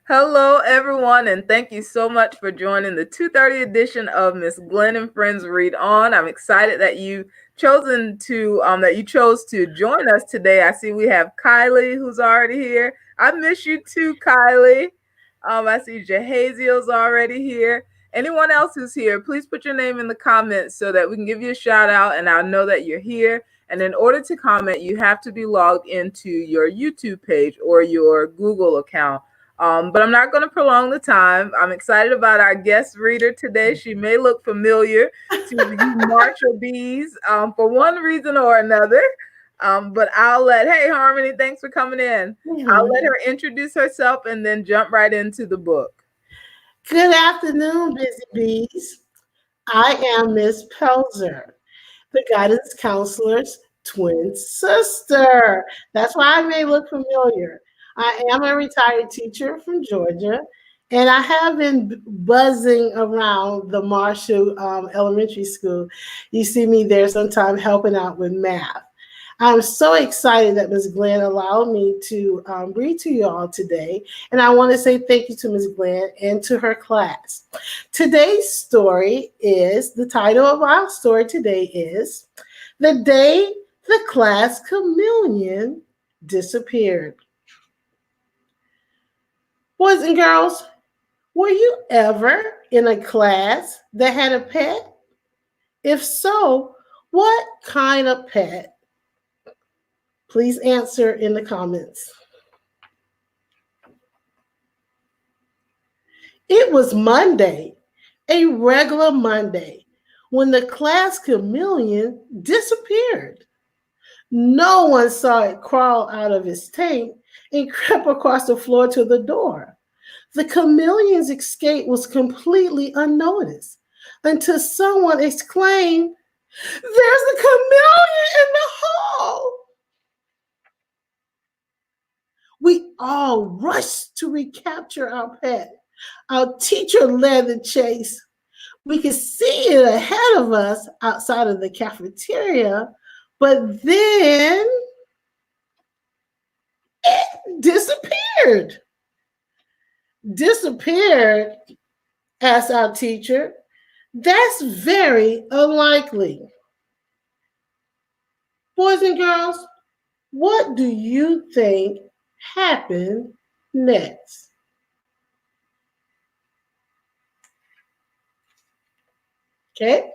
Hello, everyone, and thank you so much for joining the 2:30 edition of Miss Glen and Friends Read On. I'm excited that you chose to join us today. I see we have Kylie who's already here. I miss you too, Kylie. I see Jahazio's already here. Anyone else who's here, please put your name in the comments so that we can give you a shout out and I'll know that you're here. And in order to comment, you have to be logged into your YouTube page or your Google account. But I'm not going to prolong the time. I'm excited about our guest reader today. She may look familiar to you Marshall Bees for one reason or another. Hey, Harmony, thanks for coming in. I'll let her introduce herself and then jump right into the book. Good afternoon, busy bees. I am Miss Pelzer, the guidance counselor's twin sister. That's why I may look familiar. I am a retired teacher from Georgia, and I have been buzzing around the Marshall Elementary School. You see me there sometime helping out with math. I'm so excited that Ms. Glen allowed me to read to you all today. And I want to say thank you to Ms. Glen and to her class. The title of our story today is The Day the Class Chameleon Disappeared. Boys and girls, were you ever in a class that had a pet? If so, what kind of pet? Please answer in the comments. It was Monday, a regular Monday, when the class chameleon disappeared. No one saw it crawl out of its tank and creep across the floor to the door. The chameleon's escape was completely unnoticed until someone exclaimed, "There's a chameleon in the hall!" We all rushed to recapture our pet. Our teacher led the chase. We could see it ahead of us outside of the cafeteria, but then it disappeared. Disappeared, asked our teacher. That's very unlikely. Boys and girls, what do you think happened next? Okay,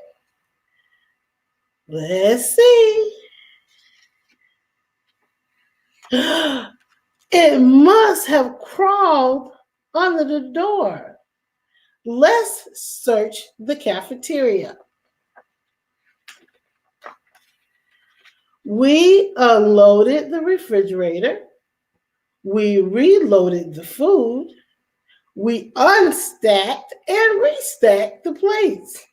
let's see. It must have crawled under the door. Let's search the cafeteria. We unloaded the refrigerator. We reloaded the food. We unstacked and restacked the plates.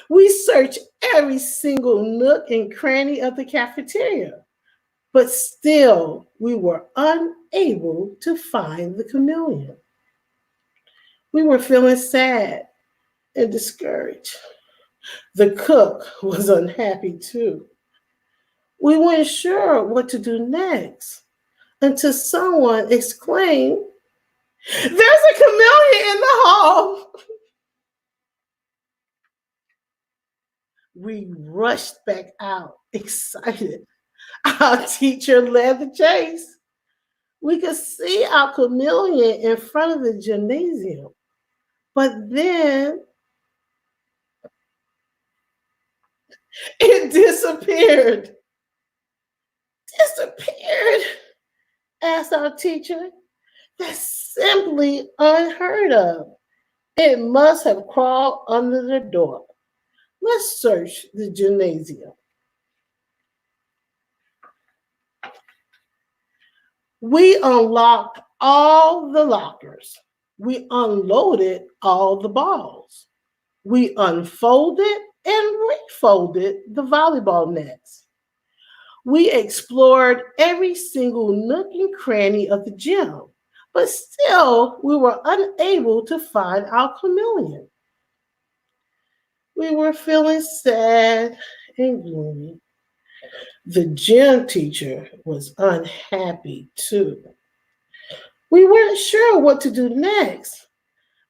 We searched every single nook and cranny of the cafeteria, but still we were unable to find the chameleon. We were feeling sad and discouraged. The cook was unhappy too. We weren't sure what to do next until someone exclaimed, "There's a chameleon in the hall!" We rushed back out, excited. Our teacher led the chase. We could see our chameleon in front of the gymnasium, but then it disappeared. Disappeared, asked our teacher. That's simply unheard of. It must have crawled under the door. Let's search the gymnasium. We unlocked all the lockers. We unloaded all the balls. We unfolded and refolded the volleyball nets. We explored every single nook and cranny of the gym, but still we were unable to find our chameleon. We were feeling sad and gloomy. The gym teacher was unhappy too. We weren't sure what to do next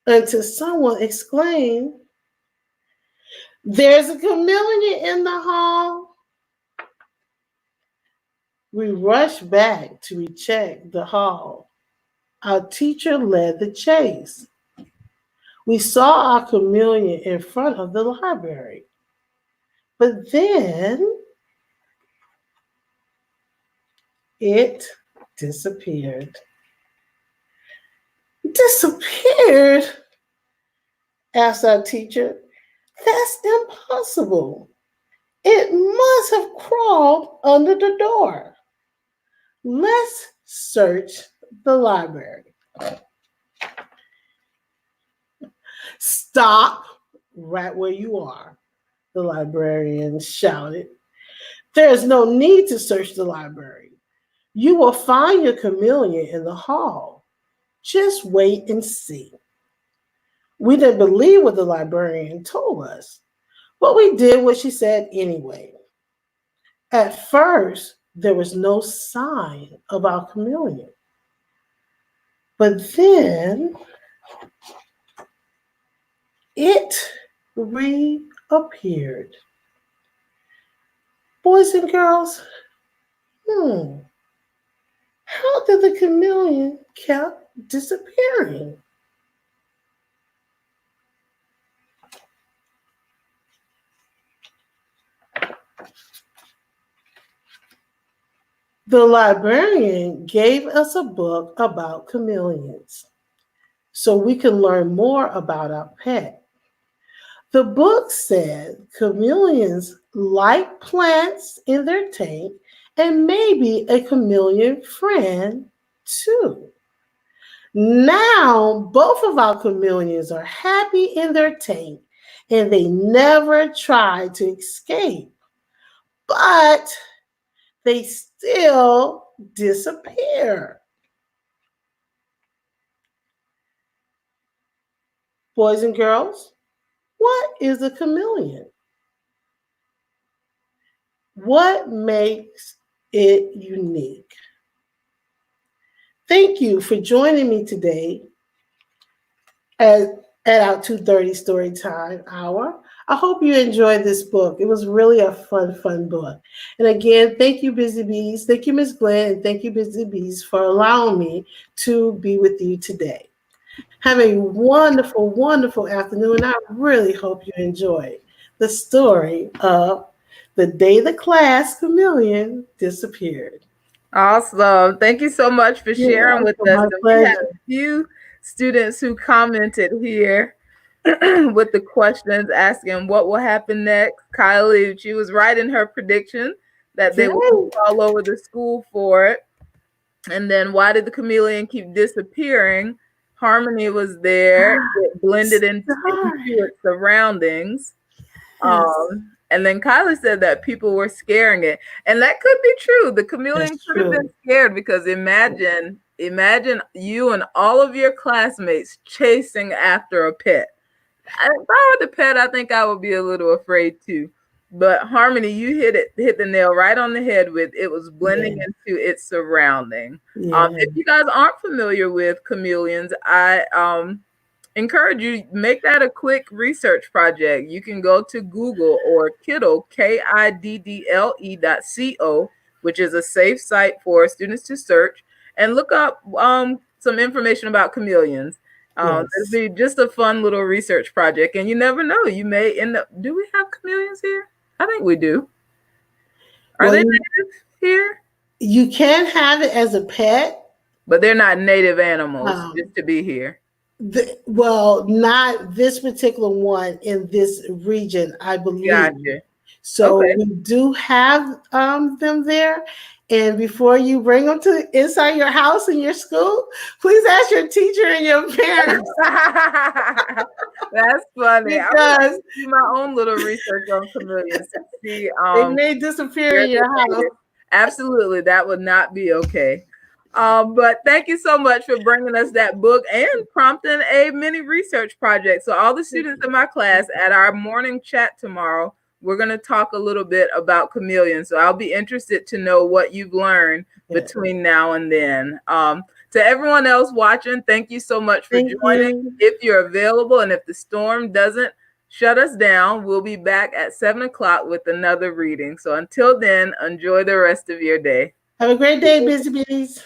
until someone exclaimed, "There's a chameleon in the hall." We rushed back to recheck the hall. Our teacher led the chase. We saw our chameleon in front of the library. But then it disappeared. Disappeared? Asked our teacher. That's impossible. It must have crawled under the door. Let's search the library. Stop right where you are, the librarian shouted. There is no need to search the library. You will find your chameleon in the hall. Just wait and see. We didn't believe what the librarian told us, but we did what she said anyway. At first, there was no sign of our chameleon. But then it reappeared. Boys and girls, hmm, how did the chameleon keep disappearing? The librarian gave us a book about chameleons so we can learn more about our pet. The book said chameleons like plants in their tank and maybe a chameleon friend too. Now, both of our chameleons are happy in their tank and they never try to escape, but they still disappear. Boys and girls, what is a chameleon? What makes it unique? Thank you for joining me today at our 2:30 story time hour. I hope you enjoyed this book. It was really a fun book. And again, thank you, Busy Bees. Thank you, Miss Glen, and thank you, Busy Bees, for allowing me to be with you today. Have a wonderful afternoon. I really hope you enjoyed the story of the day the class chameleon disappeared. Awesome. Thank you so much for You're sharing with welcome. us. My And we had pleasure. a few students who commented here with the questions asking what will happen next. Kylie, she was right in her prediction that they would look Yay. all over the school for it. And then why did the chameleon keep disappearing? Harmony was there. It blended Sorry. into its surroundings. Yes, And then Kylie said that people were scaring it. And that could be true. The chameleon that's could have been true. scared because imagine you and all of your classmates chasing after a pet. If I were the pet, I think I would be a little afraid too. But Harmony, you hit the nail right on the head with it was blending Yeah, into its surrounding. yeah, If you guys aren't familiar with chameleons, I encourage you make that a quick research project. You can go to Google or Kiddle kiddle.co, which is a safe site for students to search and look up some information about chameleons. It'll yes. be just a fun little research project, and you never know, you may end up. Do we have chameleons here? I think we do. Are Well, they you native here? you can have it as a pet. But they're not native animals Um, just to be here. well, not this particular one in this region, I believe. Gotcha. So Okay. we do have them there. And before you bring them to inside your house and your school, please ask your teacher and your parents That's funny. I would like because to do my own little research on chameleons to see they may disappear where in your they're house. native. Absolutely, that would not be okay. But thank you so much for bringing us that book and prompting a mini research project. So all the students in my class at our morning chat tomorrow, we're going to talk a little bit about chameleons. So I'll be interested to know what you've learned Yes. between now and then. To everyone else watching, thank you so much for Thank joining. you. If you're available and if the storm doesn't shut us down, we'll be back at 7 o'clock with another reading. So until then, enjoy the rest of your day. Have a great day, Busy Bees.